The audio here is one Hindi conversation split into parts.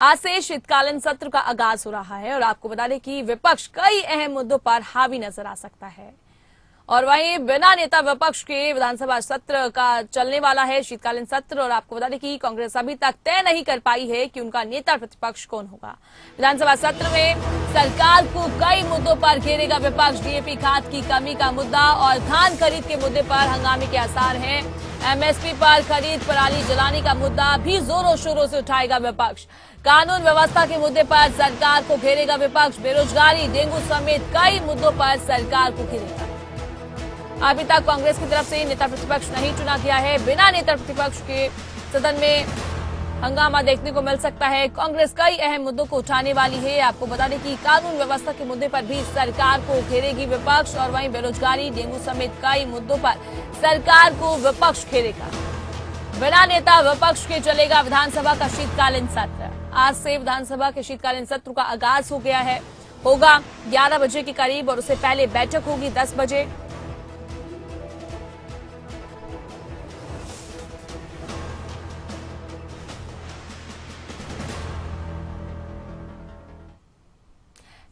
आज से शीतकालीन सत्र का आगाज हो रहा है और आपको बता दें कि विपक्ष कई अहम मुद्दों पर हावी नजर आ सकता है। और वहीं बिना नेता विपक्ष के विधानसभा सत्र का चलने वाला है शीतकालीन सत्र। और आपको बता दें कि कांग्रेस अभी तक तय नहीं कर पाई है कि उनका नेता प्रतिपक्ष कौन होगा। विधानसभा सत्र में सरकार को कई मुद्दों पर घेरेगा विपक्ष। डीएपी खाद की कमी का मुद्दा और धान खरीद के मुद्दे पर हंगामे के आसार हैं। एमएसपी पर खरीद पराली जलाने का मुद्दा भी जोरों शोरों से उठाएगा विपक्ष। कानून व्यवस्था के मुद्दे पर सरकार को घेरेगा विपक्ष। बेरोजगारी, डेंगू समेत कई मुद्दों पर सरकार को घेरेगा। अभी तक कांग्रेस की तरफ से नेता प्रतिपक्ष नहीं चुना गया है। बिना नेता प्रतिपक्ष के सदन में हंगामा देखने को मिल सकता है। कांग्रेस कई अहम मुद्दों को उठाने वाली है। आपको बता दें कि कानून व्यवस्था के मुद्दे पर भी सरकार को घेरेगी विपक्ष और वहीं बेरोजगारी, डेंगू समेत कई मुद्दों पर सरकार को विपक्ष घेरेगा। बिना नेता विपक्ष के चलेगा विधानसभा का शीतकालीन सत्र। आज से विधानसभा के शीतकालीन सत्र का आगाज हो गया है। होगा 11 बजे के करीब और उससे पहले बैठक होगी 10 बजे।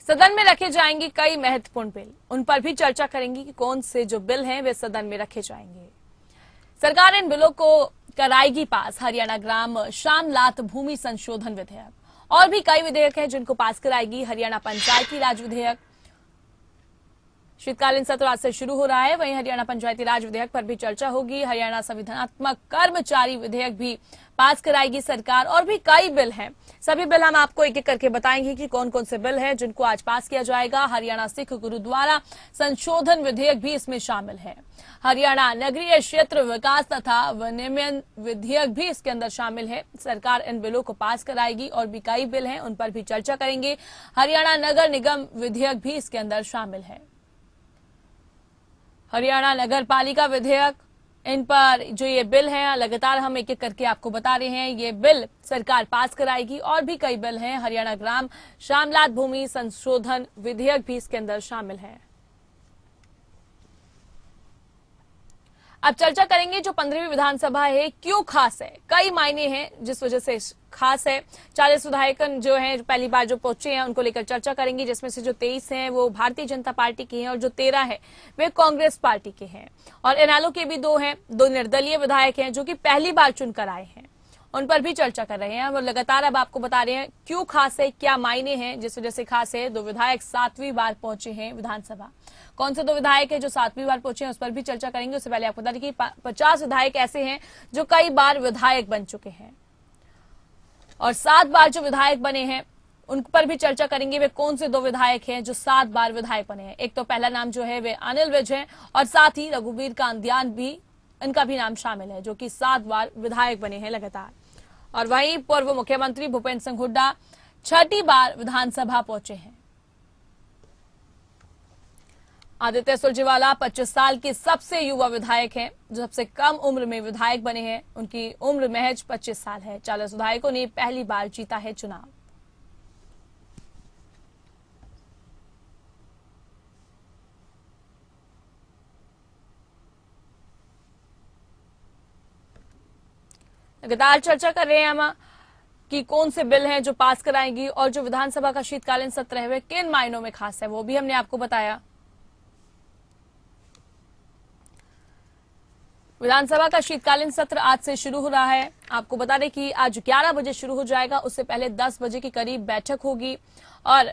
सदन में रखे जाएंगे कई महत्वपूर्ण बिल। उन पर भी चर्चा करेंगे कि कौन से जो बिल हैं वे सदन में रखे जाएंगे। सरकार इन बिलों को कराएगी पास। हरियाणा ग्राम श्यामलात भूमि संशोधन विधेयक और भी कई विधेयक हैं जिनको पास कराएगी। हरियाणा पंचायती राज विधेयक। शीतकालीन सत्र आज से शुरू हो रहा है। वहीं हरियाणा पंचायती राज विधेयक पर भी चर्चा होगी। हरियाणा संविधानात्मक कर्मचारी विधेयक भी पास कराएगी सरकार और भी कई बिल हैं। सभी बिल हम आपको एक एक करके बताएंगे कि कौन कौन से बिल हैं जिनको आज पास किया जाएगा। हरियाणा सिख गुरुद्वारा संशोधन विधेयक भी इसमें शामिल है। हरियाणा नगरीय क्षेत्र विकास तथा विनियमन विधेयक भी इसके अंदर शामिल है। सरकार इन बिलों को पास कराएगी और भी कई बिल हैं उन पर भी चर्चा करेंगे। हरियाणा नगर निगम विधेयक भी इसके अंदर शामिल है। हरियाणा नगर पालिका विधेयक, इन पर जो ये बिल हैं लगातार हम एक एक करके आपको बता रहे हैं। ये बिल सरकार पास कराएगी और भी कई बिल हैं। हरियाणा ग्राम श्यामलात भूमि संशोधन विधेयक भी इसके अंदर शामिल है। अब चर्चा करेंगे जो 15वीं विधानसभा है क्यों खास है। कई मायने हैं जिस वजह से खास है। 40 विधायक जो हैं पहली बार जो पहुंचे हैं उनको लेकर चर्चा करेंगे, जिसमें से जो 23 हैं वो भारतीय जनता पार्टी के हैं और जो 13 है वे कांग्रेस पार्टी के हैं। और इनेलो के भी 2 हैं, 2 निर्दलीय विधायक हैं जो कि पहली बार चुनकर आए हैं। उन पर भी चर्चा कर रहे हैं और लगातार अब आपको बता रहे हैं क्यों खास है, क्या मायने हैं जिस वजह से खास है। 2 विधायक 7वीं बार पहुंचे हैं विधानसभा। कौन से 2 विधायक हैं जो 7वीं बार पहुंचे हैं उस पर भी चर्चा करेंगे। उससे पहले आपको बता दें कि 50 विधायक ऐसे हैं जो कई बार विधायक बन चुके हैं और 7 बार जो विधायक बने हैं उन पर भी चर्चा करेंगे। वे कौन से 2 विधायक हैं जो 7 बार विधायक बने हैं। एक तो पहला नाम जो है वे अनिल विज है और साथ ही रघुवीर कांदियान भी, इनका भी नाम शामिल है जो कि 7 बार विधायक बने हैं लगातार। और वहीं पूर्व मुख्यमंत्री भूपेंद्र सिंह हुड्डा 6ठी बार विधानसभा पहुंचे हैं। आदित्य सुरजेवाला 25 साल के सबसे युवा विधायक हैं जो सबसे कम उम्र में विधायक बने हैं। उनकी उम्र महज 25 साल है। 40 विधायकों ने पहली बार जीता है चुनाव। लगातार चर्चा कर रहे हैं हम कि कौन से बिल हैं जो पास कराएंगी और जो विधानसभा का शीतकालीन सत्र है वे किन मायनों में खास है वो भी हमने आपको बताया। विधानसभा का शीतकालीन सत्र आज से शुरू हो रहा है। आपको बता दें कि आज 11 बजे शुरू हो जाएगा, उससे पहले 10 बजे के करीब बैठक होगी और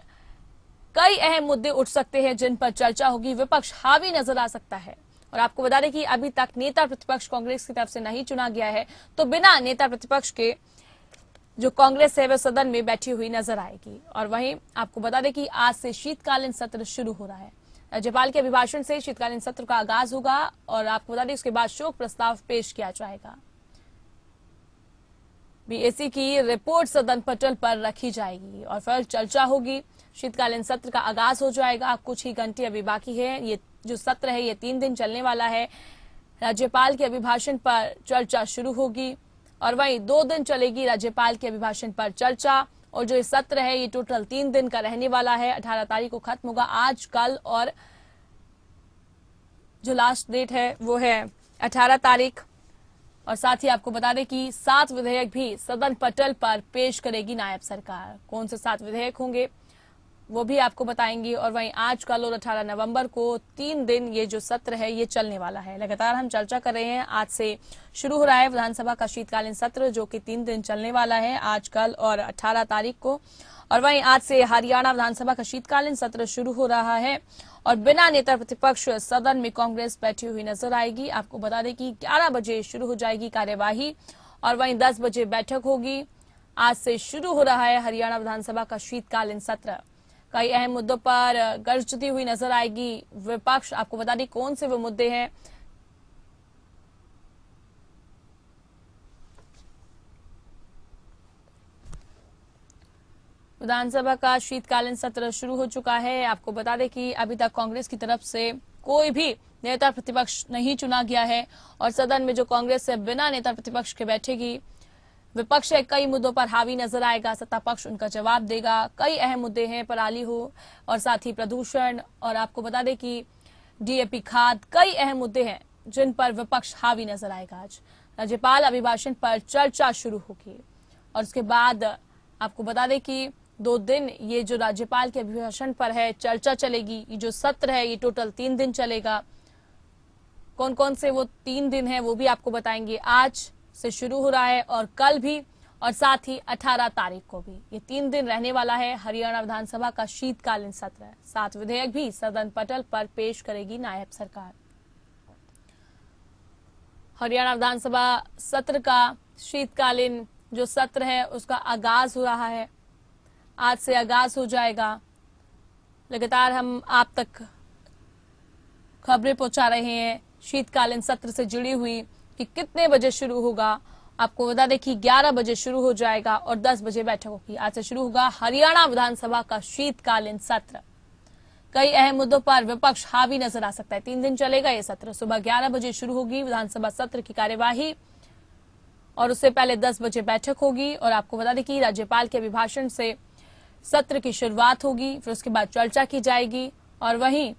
कई अहम मुद्दे उठ सकते हैं जिन पर चर्चा होगी। विपक्ष हावी नजर आ सकता है और आपको बता दें कि अभी तक नेता प्रतिपक्ष कांग्रेस की तरफ से नहीं चुना गया है, तो बिना नेता प्रतिपक्ष के जो कांग्रेस है वह सदन में बैठी हुई नजर आएगी। और वहीं आपको बता दें कि आज से शीतकालीन सत्र शुरू हो रहा है। राज्यपाल के अभिभाषण से शीतकालीन सत्र का आगाज होगा और आपको बता दें उसके बाद शोक प्रस्ताव पेश किया जाएगा। बीएससी की रिपोर्ट सदन पटल पर रखी जाएगी और फिर चर्चा होगी। शीतकालीन सत्र का आगाज हो जाएगा। कुछ ही घंटे अभी बाकी है। ये जो सत्र है ये 3 दिन चलने वाला है। राज्यपाल के अभिभाषण पर चर्चा शुरू होगी और वहीं 2 दिन चलेगी राज्यपाल के अभिभाषण पर चर्चा। और जो सत्र है ये टोटल 3 दिन का रहने वाला है। 18 तारीख को खत्म होगा, आज, कल और जो लास्ट डेट है वो है 18 तारीख। और साथ ही आपको बता दें कि 7 विधेयक भी सदन पटल पर पेश करेगी नायब सरकार। कौन से 7 विधेयक होंगे वो भी आपको बताएंगे। और वहीं आज कल और 18 नवंबर को 3 दिन ये जो सत्र है ये चलने वाला है। लगातार हम चर्चा कर रहे हैं, आज से शुरू हो रहा है विधानसभा का शीतकालीन सत्र जो कि 3 दिन चलने वाला है, आज कल और 18 तारीख को। और वहीं आज से हरियाणा विधानसभा का शीतकालीन सत्र शुरू हो रहा है और बिना नेता प्रतिपक्ष सदन में कांग्रेस बैठी हुई नजर आएगी। आपको बता दें कि 11 बजे शुरू हो जाएगी कार्यवाही और वहीं 10 बजे बैठक होगी। आज से शुरू हो रहा है हरियाणा विधानसभा का शीतकालीन सत्र। कई अहम मुद्दों पर गरजती हुई नजर आएगी विपक्ष। आपको बता दें कौन से वो मुद्दे हैं। विधानसभा का शीतकालीन सत्र शुरू हो चुका है। आपको बता दें कि अभी तक कांग्रेस की तरफ से कोई भी नेता प्रतिपक्ष नहीं चुना गया है और सदन में जो कांग्रेस है बिना नेता प्रतिपक्ष के बैठेगी। विपक्ष कई मुद्दों पर हावी नजर आएगा, सत्ता पक्ष उनका जवाब देगा। कई अहम मुद्दे हैं, पराली हो और साथ ही प्रदूषण और आपको बता दें कि डीएपी खाद, कई अहम मुद्दे हैं जिन पर विपक्ष हावी नजर आएगा। आज राज्यपाल अभिभाषण पर चर्चा शुरू होगी और उसके बाद आपको बता दें कि 2 दिन ये जो राज्यपाल के अभिभाषण पर है चर्चा चलेगी। ये जो सत्र है ये टोटल 3 दिन चलेगा। कौन कौन से वो 3 दिन है वो भी आपको बताएंगे। आज से शुरू हो रहा है और कल भी और साथ ही 18 तारीख को भी ये 3 दिन रहने वाला है हरियाणा विधानसभा का शीतकालीन सत्र। 7 विधेयक भी सदन पटल पर पेश करेगी नायब सरकार। हरियाणा विधानसभा सत्र का शीतकालीन जो सत्र है उसका आगाज हो रहा है, आज से आगाज हो जाएगा। लगातार हम आप तक खबरें पहुंचा रहे हैं शीतकालीन सत्र से जुड़ी हुई कि कितने बजे शुरू होगा। आपको बता दें कि 11 बजे शुरू हो जाएगा और 10 बजे बैठक होगी। आज से शुरू होगा हरियाणा विधानसभा का शीतकालीन सत्र। कई अहम मुद्दों पर विपक्ष हावी नजर आ सकता है। 3 दिन चलेगा ये सत्र। सुबह 11 बजे शुरू होगी विधानसभा सत्र की कार्यवाही और उससे पहले 10 बजे बैठक होगी। और आपको बता दें कि राज्यपाल के अभिभाषण से सत्र की शुरुआत होगी, फिर उसके बाद चर्चा की जाएगी और वहीं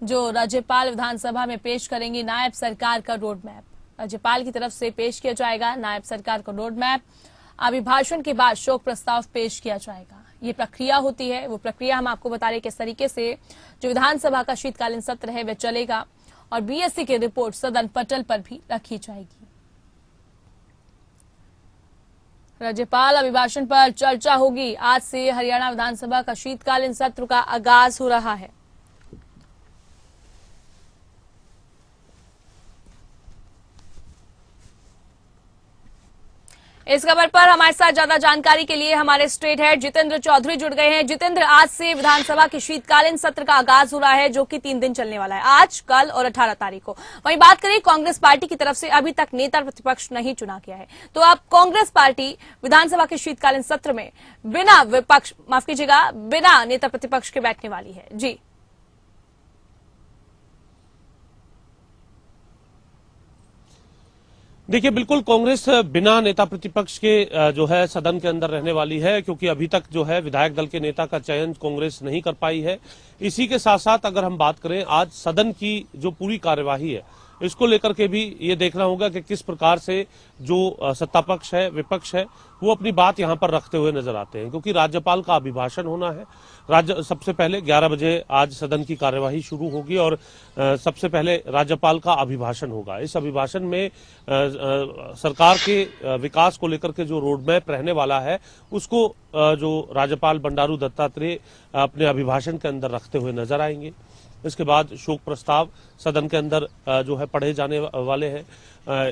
जो राज्यपाल विधानसभा में पेश करेंगे नायब सरकार का रोड मैप, राज्यपाल की तरफ से पेश किया जाएगा नायब सरकार का रोड मैप। अभिभाषण के बाद शोक प्रस्ताव पेश किया जाएगा। ये प्रक्रिया होती है, वो प्रक्रिया हम आपको बता रहे किस तरीके से जो विधानसभा का शीतकालीन सत्र है वह चलेगा और बीएससी की रिपोर्ट सदन पटल पर भी रखी जाएगी। राज्यपाल अभिभाषण पर चर्चा होगी। आज से हरियाणा विधानसभा का शीतकालीन सत्र का आगाज हो रहा है। इस खबर पर हमारे साथ ज्यादा जानकारी के लिए हमारे स्टेट हेड जितेंद्र चौधरी जुड़ गए हैं। जितेंद्र, आज से विधानसभा के शीतकालीन सत्र का आगाज हो रहा है जो कि 3 दिन चलने वाला है, आज, कल और 18 तारीख को। वहीं बात करें कांग्रेस पार्टी की तरफ से अभी तक नेता प्रतिपक्ष नहीं चुना गया है, तो अब कांग्रेस पार्टी विधानसभा के शीतकालीन सत्र में बिना विपक्ष, माफ कीजिएगा, बिना नेता प्रतिपक्ष के बैठने वाली है। जी देखिए, बिल्कुल कांग्रेस बिना नेता प्रतिपक्ष के जो है सदन के अंदर रहने वाली है, क्योंकि अभी तक जो है विधायक दल के नेता का चयन कांग्रेस नहीं कर पाई है। इसी के साथ साथ अगर हम बात करें आज सदन की जो पूरी कार्यवाही है इसको लेकर के भी ये देखना होगा कि किस प्रकार से जो सत्ता पक्ष है, विपक्ष है, वो अपनी बात यहां पर रखते हुए नजर आते हैं, क्योंकि राज्यपाल का अभिभाषण होना है। सबसे पहले 11 बजे आज सदन की कार्यवाही शुरू होगी और सबसे पहले राज्यपाल का अभिभाषण होगा। इस अभिभाषण में सरकार के विकास को लेकर के जो रोडमैप रहने वाला है उसको जो राज्यपाल बंडारू दत्तात्रेय अपने अभिभाषण के अंदर रखते हुए नजर आएंगे। इसके बाद शोक प्रस्ताव सदन के अंदर जो है पढ़े जाने वाले हैं।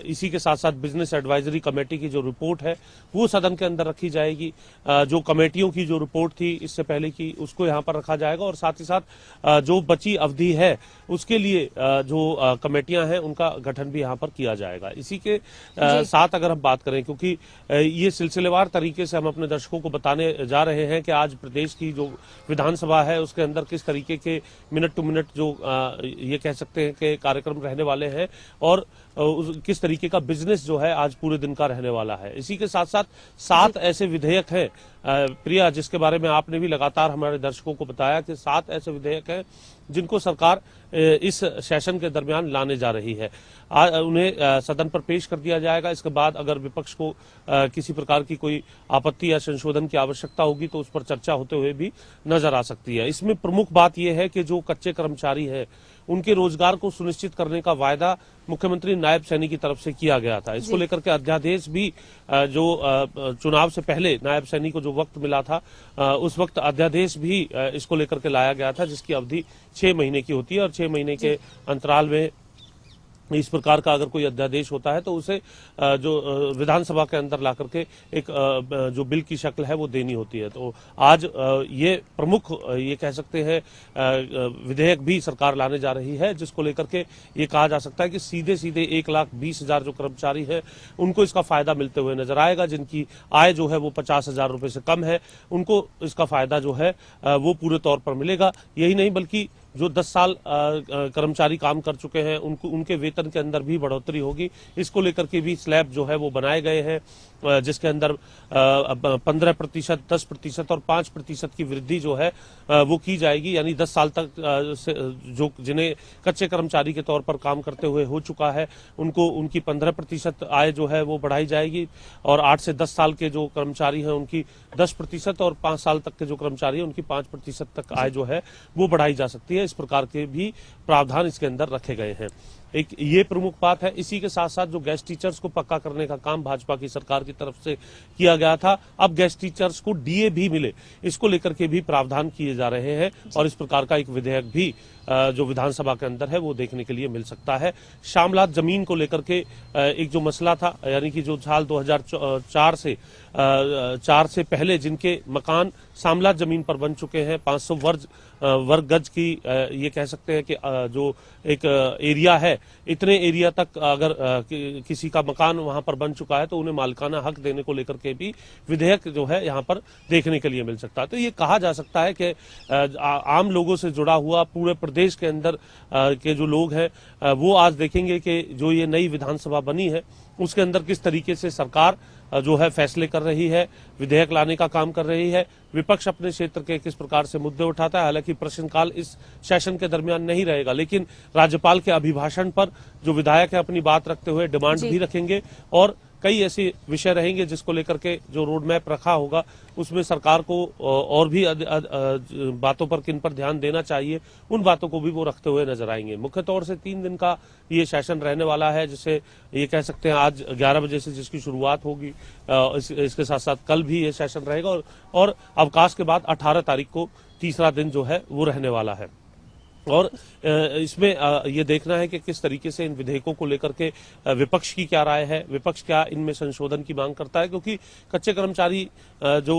इसी के साथ साथ बिजनेस एडवाइजरी कमेटी की जो रिपोर्ट है वो सदन के अंदर रखी जाएगी। जो कमेटियों की जो रिपोर्ट थी इससे पहले की उसको यहाँ पर रखा जाएगा और साथ ही साथ जो बची अवधि है उसके लिए जो कमेटियां हैं उनका गठन भी यहाँ पर किया जाएगा। इसी के साथ अगर हम बात करें, क्योंकि ये सिलसिलेवार तरीके से हम अपने दर्शकों को बताने जा रहे हैं कि आज प्रदेश की जो विधानसभा है उसके अंदर किस तरीके के मिनट टू मिनट जो ये कह सकते हैं कि कार्यक्रम रहने वाले हैं और किस तरीके का बिजनेस जो है आज पूरे दिन का रहने वाला है। इसी के साथ साथ 7 ऐसे विधेयक हैं प्रिया, जिसके बारे में आपने भी लगातार हमारे दर्शकों को बताया कि 7 ऐसे विधेयक हैं जिनको सरकार इस सेशन के दरमियान लाने जा रही है। उन्हें सदन पर पेश कर दिया जाएगा। इसके बाद अगर विपक्ष को किसी प्रकार की कोई आपत्ति या संशोधन की आवश्यकता होगी तो उस पर चर्चा होते हुए भी नजर आ सकती है। इसमें प्रमुख बात यह है कि जो कच्चे कर्मचारी हैं उनके रोजगार को सुनिश्चित करने का वायदा मुख्यमंत्री नायब सैनी की तरफ से किया गया था। इसको लेकर के अध्यादेश भी जो चुनाव से पहले नायब सैनी को जो वक्त मिला था उस वक्त अध्यादेश भी इसको लेकर के लाया गया था, जिसकी अवधि 6 महीने की होती है और 6 महीने के अंतराल में इस प्रकार का अगर कोई अध्यादेश होता है तो उसे जो विधानसभा के अंदर ला करके एक जो बिल की शक्ल है वो देनी होती है। तो आज ये प्रमुख ये कह सकते हैं विधेयक भी सरकार लाने जा रही है, जिसको लेकर के ये कहा जा सकता है कि सीधे सीधे 1,20,000 जो कर्मचारी हैं उनको इसका फायदा मिलते हुए नजर आएगा। जिनकी आय जो है वो 50,000 रुपए से कम है उनको इसका फायदा जो है वो पूरे तौर पर मिलेगा। यही नहीं बल्कि जो 10 साल कर्मचारी काम कर चुके हैं उनके वेतन के अंदर भी बढ़ोतरी होगी। इसको लेकर के भी स्लैब जो है वो बनाए गए हैं, जिसके अंदर 15%, 10% और 5% की वृद्धि जो है वो की जाएगी। यानी 10 साल तक जो जिन्हें कच्चे कर्मचारी के तौर पर काम करते हुए हो चुका है उनको उनकी 15% आय जो है वो बढ़ाई जाएगी और 8 से 10 साल के जो कर्मचारी हैं उनकी 10% और 5 साल तक के जो कर्मचारी हैं उनकी 5% तक आय जो है वो बढ़ाई जा सकती है। इस प्रकार के भी प्रावधान इसके अंदर रखे गए हैं। एक ये प्रमुख बात है। इसी के साथ साथ जो गेस्ट टीचर्स को पक्का करने का काम भाजपा की सरकार की तरफ से किया गया था, अब गेस्ट टीचर्स को डीए भी मिले, इसको लेकर के भी प्रावधान किए जा रहे हैं और इस प्रकार का एक विधेयक भी जो विधानसभा के अंदर है वो देखने के लिए मिल सकता है। शामलात जमीन को लेकर के एक जो मसला था, यानी कि जो साल 2004 से पहले जिनके मकान शामलात जमीन पर बन चुके हैं, 500 वर्ग गज की ये कह सकते हैं कि जो एक एरिया है, इतने एरिया तक अगर किसी का मकान वहां पर बन चुका है तो उन्हें मालिकाना हक देने को लेकर के भी विधेयक जो है यहाँ पर देखने के लिए मिल सकता है। तो ये कहा जा सकता है कि आम लोगों से जुड़ा हुआ पूरे प्रदेश के अंदर के जो लोग हैं वो आज देखेंगे कि जो ये नई विधानसभा बनी है उसके अंदर किस तरीके से सरकार जो है फैसले कर रही है, विधेयक लाने का काम कर रही है, विपक्ष अपने क्षेत्र के किस प्रकार से मुद्दे उठाता है। हालांकि प्रश्नकाल इस सेशन के दरमियान नहीं रहेगा, लेकिन राज्यपाल के अभिभाषण पर जो विधायक है अपनी बात रखते हुए डिमांड भी रखेंगे और कई ऐसे विषय रहेंगे जिसको लेकर के जो रोड मैप रखा होगा उसमें सरकार को और भी बातों पर किन पर ध्यान देना चाहिए उन बातों को भी वो रखते हुए नजर आएंगे। मुख्य तौर से 3 दिन का ये सेशन रहने वाला है, जिसे ये कह सकते हैं आज 11 बजे से जिसकी शुरुआत होगी, इसके साथ साथ कल भी ये सेशन रहेगा और अवकाश के बाद 18 तारीख को तीसरा दिन जो है वो रहने वाला है। और इसमें ये देखना है कि किस तरीके से इन विधेयकों को लेकर के विपक्ष की क्या राय है, विपक्ष क्या इनमें संशोधन की मांग करता है, क्योंकि कच्चे कर्मचारी जो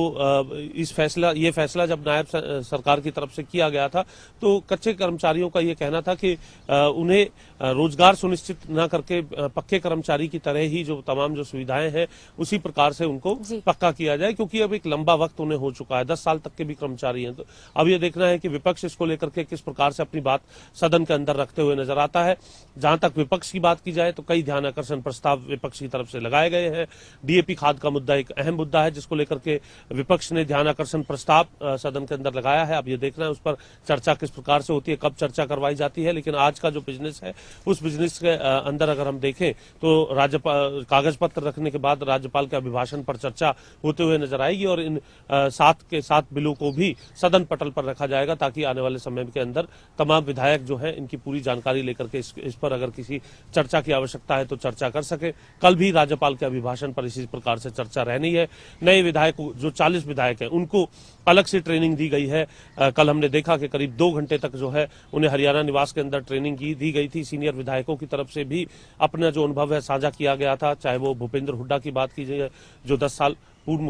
ये फैसला जब नायब सरकार की तरफ से किया गया था तो कच्चे कर्मचारियों का ये कहना था कि उन्हें रोजगार सुनिश्चित न करके पक्के कर्मचारी की तरह ही जो तमाम जो सुविधाएं हैं उसी प्रकार से उनको पक्का किया जाए, क्योंकि अब एक लंबा वक्त उन्हें हो चुका है, 10 साल तक के भी कर्मचारी हैं। तो अब ये देखना है कि विपक्ष इसको लेकर के किस प्रकार से अपनी बात सदन के अंदर रखते हुए नजर आता है। जहां तक विपक्ष की बात की जाए तो कई ध्यान आकर्षण प्रस्ताव विपक्ष की तरफ से लगाए गए हैं। डीएपी खाद का मुद्दा एक अहम मुद्दा है जिसको लेकर के विपक्ष ने ध्यान आकर्षण प्रस्ताव सदन के अंदर लगाया है। अब ये देखना है उस पर चर्चा किस प्रकार से होती है, कब चर्चा करवाई जाती है। लेकिन आज का जो बिजनेस है उस बिजनेस के अंदर अगर हम देखें तो राज्यपाल कागज पत्र रखने के बाद राज्यपाल के अभिभाषण पर चर्चा होते हुए नजर आएगी और इन 7 बिलों को भी सदन पटल पर रखा जाएगा ताकि आने वाले समय के अंदर तमाम विधायक जो है इनकी पूरी जानकारी लेकर के इस पर अगर किसी चर्चा की आवश्यकता है तो चर्चा कर सके। कल भी राज्यपाल के अभिभाषण पर इसी प्रकार से चर्चा रहनी है। नए विधायक जो 40 विधायक हैं उनको अलग से ट्रेनिंग दी गई है। कल हमने देखा कि करीब 2 घंटे तक जो है उन्हें हरियाणा निवास के अंदर ट्रेनिंग दी गई थी। सीनियर विधायकों की तरफ से भी अपना जो अनुभव है साझा किया गया था, चाहे वो भूपेंद्र हुड्डा की बात की जाए जो 10 साल पूर्व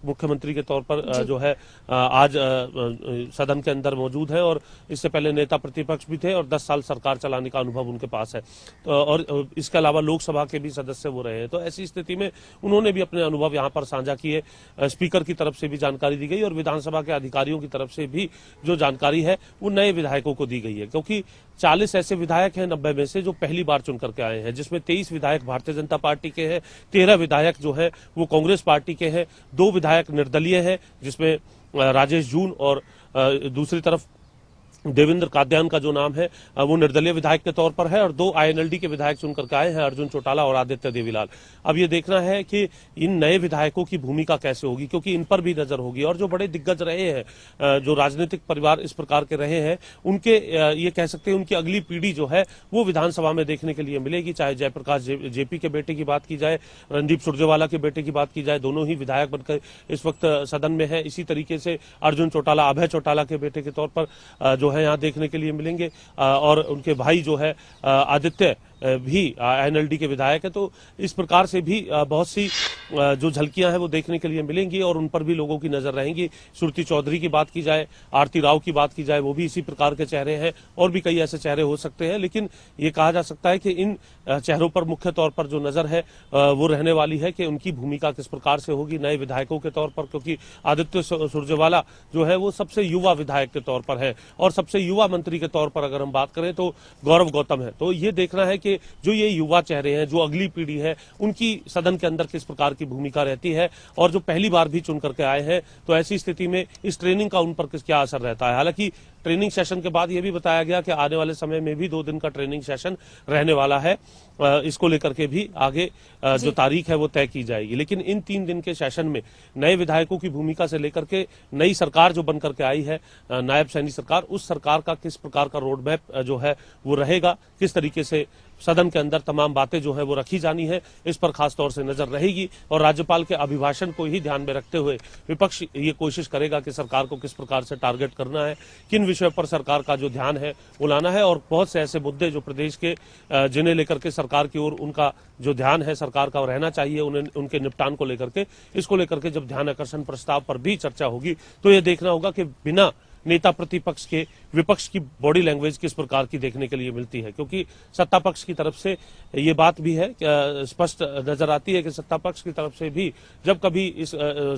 मुख्यमंत्री के तौर पर जो है आज सदन के अंदर मौजूद है और इससे पहले नेता प्रतिपक्ष भी थे और 10 साल सरकार चलाने का अनुभव उनके पास है। तो और इसके अलावा लोकसभा के भी सदस्य वो रहे हैं। तो ऐसी स्थिति में उन्होंने भी अपने अनुभव यहाँ पर साझा किए। स्पीकर की तरफ से भी जानकारी दी गई और विधानसभा के अधिकारियों की तरफ से भी जो जानकारी है वो नए विधायकों को दी गई है, क्योंकि 40 ऐसे विधायक हैं 90 में से जो पहली बार चुन करके आए हैं, जिसमें 23 विधायक भारतीय जनता पार्टी के हैं, 13 विधायक जो है वो कांग्रेस पार्टी के हैं, 2 विधायक निर्दलीय हैं जिसमें राजेश जून और दूसरी तरफ देवेंद्र कादयान का जो नाम है वो निर्दलीय विधायक के तौर पर है और 2 आईएनएलडी के विधायक चुन करके आए हैं, अर्जुन चौटाला और आदित्य देवीलाल। अब ये देखना है कि इन नए विधायकों की भूमिका कैसे होगी, क्योंकि इन पर भी नजर होगी और जो बड़े दिग्गज रहे हैं, जो राजनीतिक परिवार इस प्रकार के रहे हैं, उनके ये कह सकते हैं उनकी अगली पीढ़ी जो है वो विधानसभा में देखने के लिए मिलेगी। चाहे जयप्रकाश जेपी के बेटे की बात की जाए, रणदीप सुरजेवाला के बेटे की बात की जाए, दोनों ही विधायक बनकर इस वक्त सदन में है। इसी तरीके से अर्जुन चौटाला, अभय चौटाला के बेटे के तौर पर जो है यहाँ देखने के लिए मिलेंगे और उनके भाई जो है आदित्य भी एनएलडी के विधायक है। तो इस प्रकार से भी बहुत सी जो झलकियां हैं वो देखने के लिए मिलेंगी और उन पर भी लोगों की नजर रहेंगी। श्रुति चौधरी की बात की जाए, आरती राव की बात की जाए, वो भी इसी प्रकार के चेहरे हैं और भी कई ऐसे चेहरे हो सकते हैं। लेकिन ये कहा जा सकता है कि इन चेहरों पर मुख्य तौर पर जो नजर है वो रहने वाली है कि उनकी भूमिका किस प्रकार से होगी नए विधायकों के तौर पर, क्योंकि आदित्य सुरजेवाला जो है वो सबसे युवा विधायक के तौर पर है और सबसे युवा मंत्री के तौर पर अगर हम बात करें तो गौरव गौतम है। तो ये देखना है कि जो ये युवा चेहरे हैं, जो अगली पीढ़ी है, उनकी सदन के अंदर किस प्रकार की भूमिका रहती है और जो पहली बार भी चुन करके आए हैं, तो ऐसी स्थिति में इस ट्रेनिंग का उन पर क्या असर रहता है। हालांकि ट्रेनिंग सेशन के बाद यह भी बताया गया कि आने वाले समय में भी 2 दिन का ट्रेनिंग सेशन रहने वाला है। इसको लेकर के भी आगे जो तारीख है वो तय की जाएगी। लेकिन इन 3 दिन के सेशन में नए विधायकों की भूमिका से लेकर के नई सरकार जो बनकर के आई है, नायब सैनी सरकार, उस सरकार का किस प्रकार का रोड मैप जो है वो रहेगा, किस तरीके से सदन के अंदर तमाम बातें जो है वो रखी जानी है, इस पर खास तौर से नजर रहेगी। और राज्यपाल के अभिभाषण को ही ध्यान में रखते हुए विपक्ष ये कोशिश करेगा कि सरकार को किस प्रकार से टारगेट करना है, किन विषयों पर सरकार का जो ध्यान है वो लाना है। और बहुत से ऐसे मुद्दे जो प्रदेश के जिन्हें लेकर के सरकार की ओर उनका जो ध्यान है सरकार का रहना चाहिए, उनके निपटान को लेकर के, इसको लेकर के जब ध्यान आकर्षण प्रस्ताव पर भी चर्चा होगी तो ये देखना होगा कि बिना नेता प्रतिपक्ष के विपक्ष की बॉडी लैंग्वेज किस प्रकार की देखने के लिए मिलती है। क्योंकि सत्ता पक्ष की तरफ से ये बात भी है, स्पष्ट नजर आती है कि सत्ता पक्ष की तरफ से भी जब कभी इस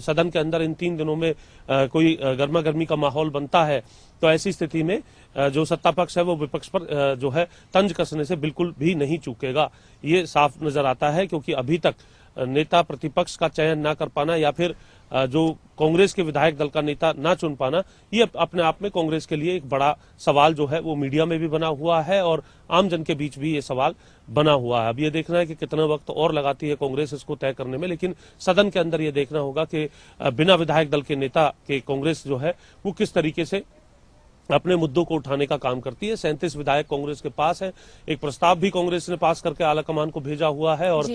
सदन के अंदर इन 3 दिनों में कोई गर्मा गर्मी का माहौल बनता है, तो ऐसी स्थिति में जो सत्ता पक्ष है वो विपक्ष पर जो है तंज कसने से बिल्कुल भी नहीं चूकेगा। ये साफ नजर आता है, क्योंकि अभी तक नेता प्रतिपक्ष का चयन ना कर पाना या फिर जो कांग्रेस के विधायक दल का नेता ना चुन पाना, ये अपने आप में कांग्रेस के लिए एक बड़ा सवाल जो है वो मीडिया में भी बना हुआ है और आम जन के बीच भी ये सवाल बना हुआ है। अब ये देखना है कि कितना वक्त और लगाती है कांग्रेस इसको तय करने में। लेकिन सदन के अंदर ये देखना होगा कि बिना विधायक दल के नेता के कांग्रेस जो है वो किस तरीके से अपने मुद्दों को उठाने का काम करती है। 37 विधायक कांग्रेस के पास है। एक प्रस्ताव भी कांग्रेस ने पास करके आलाकमान को भेजा हुआ है और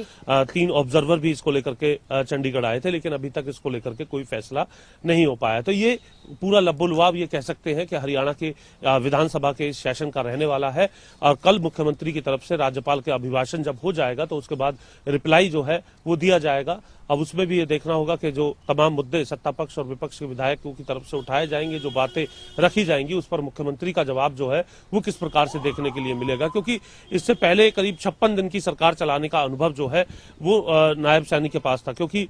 3 ऑब्जर्वर भी इसको लेकर के चंडीगढ़ आए थे, लेकिन अभी तक इसको लेकर के कोई फैसला नहीं हो पाया। तो ये पूरा लब्बो-लुआब ये कह सकते हैं कि हरियाणा के विधानसभा के इस सेशन का रहने वाला है। और कल मुख्यमंत्री की तरफ से राज्यपाल के अभिभाषण जब हो जाएगा तो उसके बाद रिप्लाई जो है वो दिया जाएगा। अब उसमें भी ये देखना होगा कि जो तमाम मुद्दे सत्ता पक्ष और विपक्ष के विधायकों की तरफ से उठाए जाएंगे, जो बातें रखी जाएंगी, उस पर मुख्यमंत्री का जवाब जो है वो किस प्रकार से देखने के लिए मिलेगा। क्योंकि इससे पहले करीब 56 दिन की सरकार चलाने का अनुभव जो है वो नायब सैनी के पास था, क्योंकि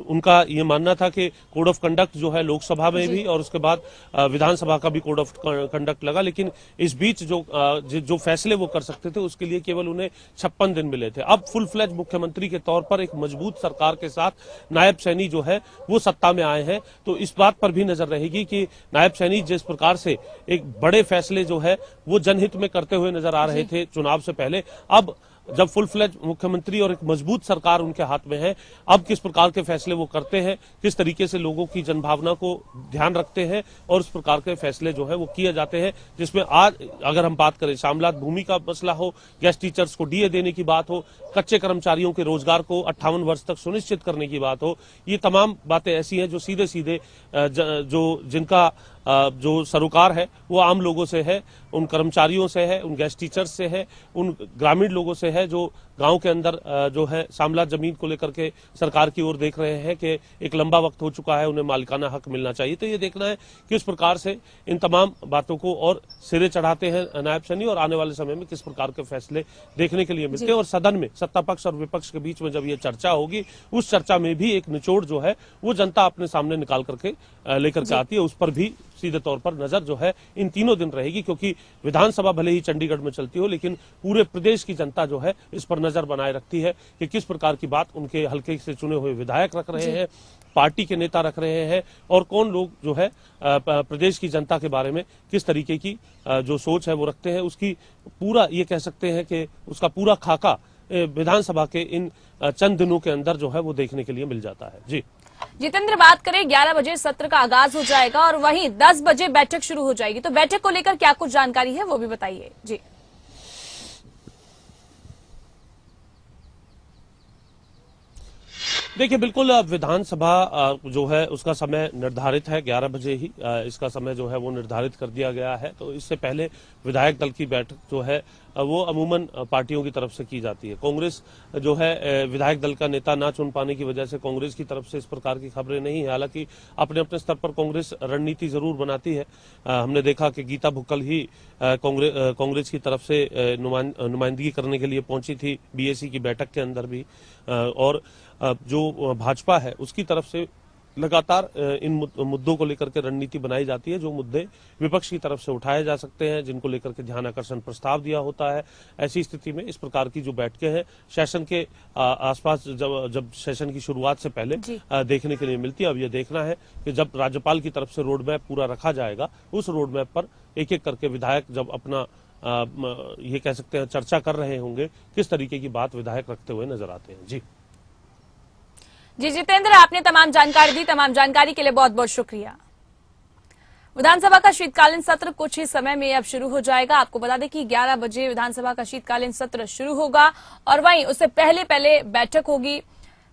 उनका ये मानना था कि कोड ऑफ कंडक्ट जो है लोकसभा में भी और उसके बाद विधानसभा का भी कोड ऑफ कंडक्ट लगा, लेकिन इस बीच जो फैसले वो कर सकते थे उसके लिए केवल उन्हें 56 दिन मिले थे। अब फुल फ्लेज मुख्यमंत्री के तौर पर एक मजबूत सरकार के साथ नायब सैनी जो है वो सत्ता में आए हैं, तो इस बात पर भी नजर रहेगी कि नायब सैनी जिस प्रकार से एक बड़े फैसले जो है वो जनहित में करते हुए नजर आ रहे थे चुनाव से पहले, अब जब फुल फ्लेज मुख्यमंत्री और एक मजबूत सरकार उनके हाथ में है, अब किस प्रकार के फैसले वो करते हैं, किस तरीके से लोगों की जनभावना को ध्यान रखते हैं और उस प्रकार के फैसले जो है वो किए जाते हैं। जिसमें आज अगर हम बात करें शामलात भूमि का मसला हो, गेस्ट टीचर्स को डीए देने की बात हो, कच्चे कर्मचारियों के रोजगार को 58 वर्ष तक सुनिश्चित करने की बात हो, ये तमाम बातें ऐसी हैं जो सीधे सीधे जिनका जो सरोकार है वो आम लोगों से है, उन कर्मचारियों से है, उन गेस्ट टीचर्स से है, उन ग्रामीण लोगों से है जो गांव के अंदर जो है शामलात जमीन को लेकर के सरकार की ओर देख रहे हैं कि एक लंबा वक्त हो चुका है, उन्हें मालिकाना हक मिलना चाहिए। तो ये देखना है कि किस प्रकार से इन तमाम बातों को और सिरे चढ़ाते हैं नायब सैनी और आने वाले समय में किस प्रकार के फैसले देखने के लिए मिलते हैं। और सदन में सत्ता पक्ष और विपक्ष के बीच में जब ये चर्चा होगी, उस चर्चा में भी एक निचोड़ जो है वो जनता अपने सामने निकाल करके लेकर के आती है, उस पर भी सीधे तौर पर नजर जो है इन तीनों दिन रहेगी, क्योंकि विधानसभा भले ही चंडीगढ़ में चलती हो लेकिन पूरे प्रदेश की जनता जो है इस पर नजर बनाए रखती है कि किस प्रकार की बात उनके हल्के से चुने हुए विधायक रख रहे हैं, पार्टी के नेता रख रहे हैं, और कौन लोग जो है प्रदेश की जनता के बारे में किस तरीके की जो सोच है वो रखते हैं। उसकी पूरा ये कह सकते हैं कि उसका पूरा खाका विधानसभा के इन चंद दिनों के अंदर जो है वो देखने के लिए मिल जाता है। जी जितेंद्र, बात करें 11 बजे सत्र का आगाज हो जाएगा और वहीं 10 बजे बैठक शुरू हो जाएगी, तो बैठक को लेकर क्या कुछ जानकारी है वो भी बताइए। जी देखिए, बिल्कुल विधानसभा जो है उसका समय निर्धारित है 11 बजे ही इसका समय जो है वो निर्धारित कर दिया गया है। तो इससे पहले विधायक दल की बैठक जो है वो अमूमन पार्टियों की तरफ से की जाती है। कांग्रेस जो है विधायक दल का नेता ना चुन पाने की वजह से कांग्रेस की तरफ से इस प्रकार की खबरें नहीं है। हालांकि अपने अपने स्तर पर कांग्रेस रणनीति जरूर बनाती है। हमने देखा कि गीता भुक्कल ही कांग्रेस की तरफ से नुमाइंदगी करने के लिए पहुंची थी बीएसी की बैठक के अंदर भी, और जो भाजपा है उसकी तरफ से लगातार इन मुद्दों को लेकर के रणनीति बनाई जाती है। जो मुद्दे विपक्ष की तरफ से उठाए जा सकते हैं, जिनको लेकर के ध्यान आकर्षण प्रस्ताव दिया होता है, ऐसी स्थिति में इस प्रकार की जो बैठकें हैं सेशन के आसपास जब सेशन की शुरुआत से पहले देखने के लिए मिलती है। अब यह देखना है कि जब राज्यपाल की तरफ से रोड मैप पूरा रखा जाएगा, उस रोड मैप पर एक एक करके विधायक जब अपना ये कह सकते हैं चर्चा कर रहे होंगे, किस तरीके की बात विधायक रखते हुए नजर आते हैं। जी जितेंद्र, आपने तमाम जानकारी दी, तमाम जानकारी के लिए बहुत बहुत शुक्रिया। विधानसभा का शीतकालीन सत्र कुछ ही समय में अब शुरू हो जाएगा। आपको बता दें कि 11 बजे विधानसभा का शीतकालीन सत्र शुरू होगा और वहीं उससे पहले बैठक होगी,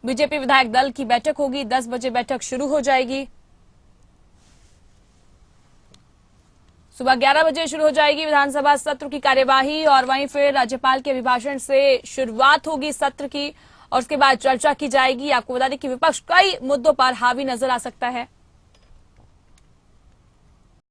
बीजेपी विधायक दल की बैठक होगी। 10 बजे बैठक शुरू हो जाएगी, सुबह 11 बजे शुरू हो जाएगी विधानसभा सत्र की कार्यवाही और वहीं फिर राज्यपाल के अभिभाषण से शुरुआत होगी सत्र की और उसके बाद चर्चा की जाएगी। आपको बता दें कि विपक्ष कई मुद्दों पर हावी नजर आ सकता है।